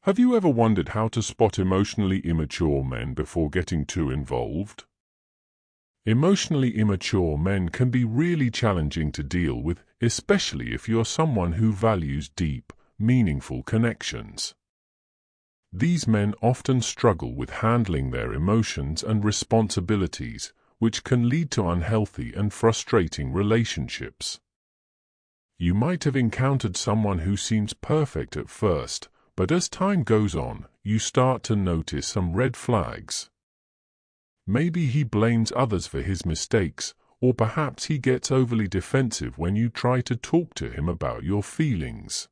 Have you ever wondered how to spot emotionally immature men before getting too involved? Emotionally immature men can be really challenging to deal with, especially if you're someone who values deep, meaningful connections. These men often struggle with handling their emotions and responsibilities, which can lead to unhealthy and frustrating relationships. You might have encountered someone who seems perfect at first, but as time goes on, you start to notice some red flags. Maybe he blames others for his mistakes, or perhaps he gets overly defensive when you try to talk to him about your feelings.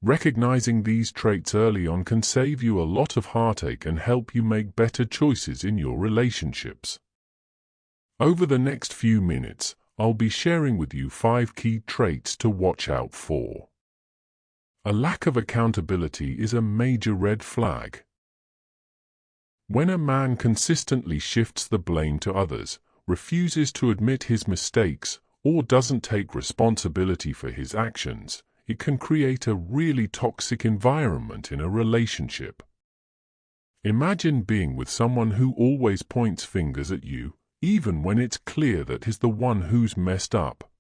Recognizing these traits early on can save you a lot of heartache and help you make better choices in your relationships. Over the next few minutes, I'll be sharing with you 5 key traits to watch out for. A lack of accountability is a major red flag. When a man consistently shifts the blame to others, refuses to admit his mistakes, or doesn't take responsibility for his actions, it can create a really toxic environment in a relationship. Imagine being with someone who always points fingers at you, even when it's clear that he's the one who's messed up.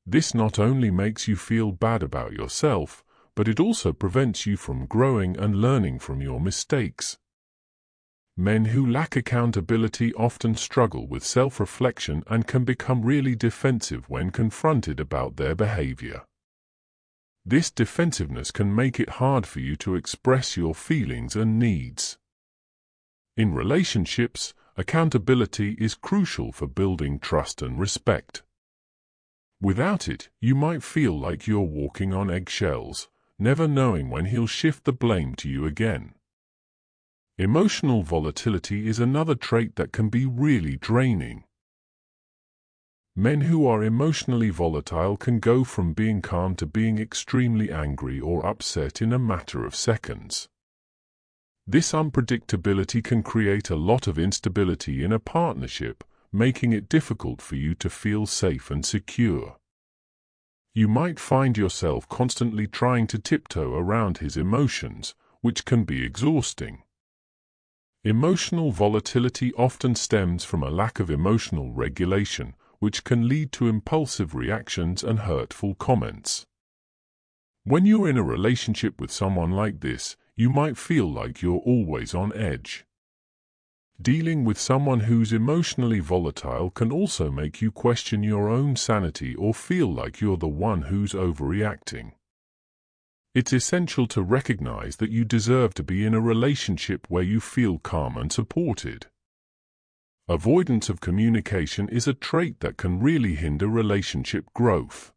This not only makes you feel bad about yourself, but it also prevents you from growing and learning from your mistakes. Men who lack accountability often struggle with self-reflection and can become really defensive when confronted about their behavior. This defensiveness can make it hard for you to express your feelings and needs. In relationships, accountability is crucial for building trust and respect. Without it, you might feel like you're walking on eggshells, never knowing when he'll shift the blame to you again. Emotional volatility is another trait that can be really draining. Men who are emotionally volatile can go from being calm to being extremely angry or upset in a matter of seconds. This unpredictability can create a lot of instability in a partnership, making it difficult for you to feel safe and secure. You might find yourself constantly trying to tiptoe around his emotions, which can be exhausting. Emotional volatility often stems from a lack of emotional regulation, which can lead to impulsive reactions and hurtful comments. When you're in a relationship with someone like this, you might feel like you're always on edge. Dealing with someone who's emotionally volatile can also make you question your own sanity or feel like you're the one who's overreacting. It's essential to recognize that you deserve to be in a relationship where you feel calm and supported. Avoidance of communication is a trait that can really hinder relationship growth.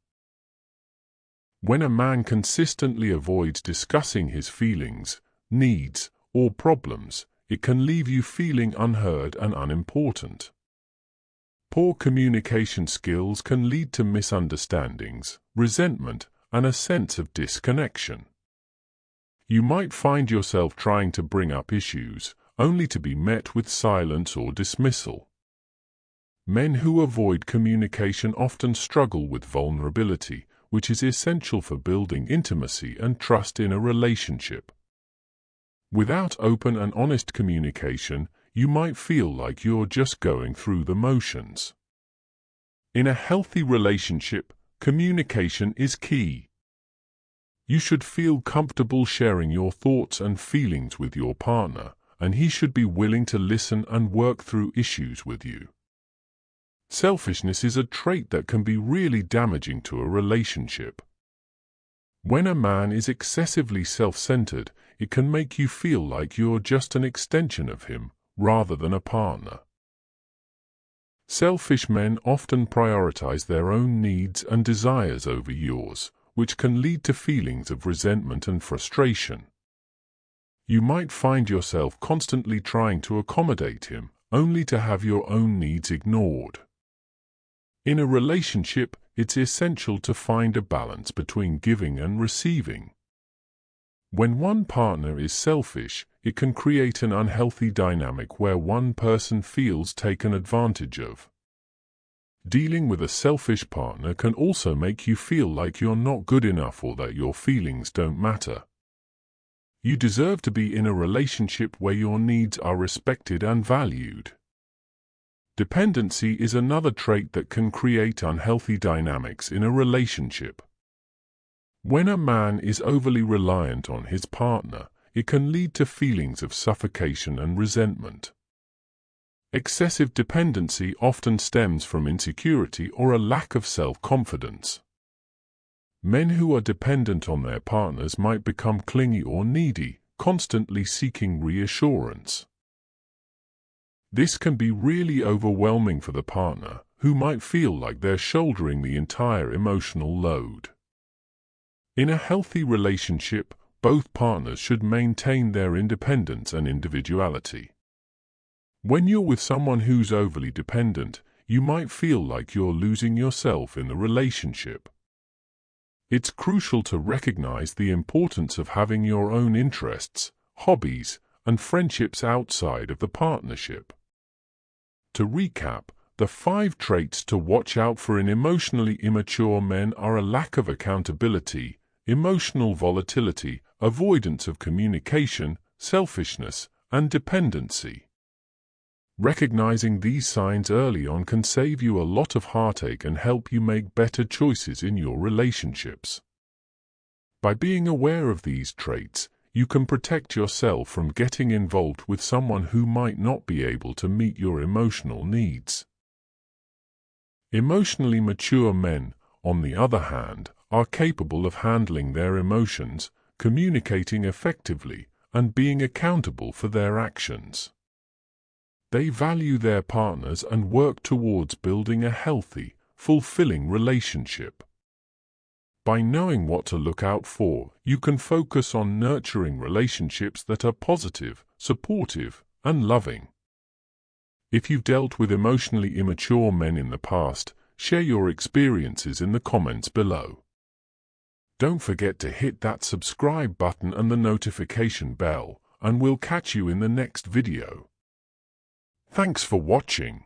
When a man consistently avoids discussing his feelings, needs, or problems, it can leave you feeling unheard and unimportant. Poor communication skills can lead to misunderstandings, resentment, and a sense of disconnection. You might find yourself trying to bring up issues, only to be met with silence or dismissal. Men who avoid communication often struggle with vulnerability, which is essential for building intimacy and trust in a relationship. Without open and honest communication, you might feel like you're just going through the motions. In a healthy relationship, communication is key. You should feel comfortable sharing your thoughts and feelings with your partner, and he should be willing to listen and work through issues with you. Selfishness is a trait that can be really damaging to a relationship. When a man is excessively self-centered, it can make you feel like you're just an extension of him, rather than a partner. Selfish men often prioritize their own needs and desires over yours, which can lead to feelings of resentment and frustration. You might find yourself constantly trying to accommodate him, only to have your own needs ignored. In a relationship, it's essential to find a balance between giving and receiving. When one partner is selfish, it can create an unhealthy dynamic where one person feels taken advantage of. Dealing with a selfish partner can also make you feel like you're not good enough or that your feelings don't matter. You deserve to be in a relationship where your needs are respected and valued. Dependency is another trait that can create unhealthy dynamics in a relationship. When a man is overly reliant on his partner, it can lead to feelings of suffocation and resentment. Excessive dependency often stems from insecurity or a lack of self-confidence. Men who are dependent on their partners might become clingy or needy, constantly seeking reassurance. This can be really overwhelming for the partner, who might feel like they're shouldering the entire emotional load. In a healthy relationship, both partners should maintain their independence and individuality. When you're with someone who's overly dependent, you might feel like you're losing yourself in the relationship. It's crucial to recognize the importance of having your own interests, hobbies, and friendships outside of the partnership. To recap, the 5 traits to watch out for in emotionally immature men are a lack of accountability, emotional volatility, avoidance of communication, selfishness, and dependency. Recognizing these signs early on can save you a lot of heartache and help you make better choices in your relationships. By being aware of these traits, you can protect yourself from getting involved with someone who might not be able to meet your emotional needs. Emotionally mature men, on the other hand, are capable of handling their emotions, communicating effectively, and being accountable for their actions. They value their partners and work towards building a healthy, fulfilling relationship. By knowing what to look out for, you can focus on nurturing relationships that are positive, supportive, and loving. If you've dealt with emotionally immature men in the past, share your experiences in the comments below. Don't forget to hit that subscribe button and the notification bell, and we'll catch you in the next video. Thanks for watching.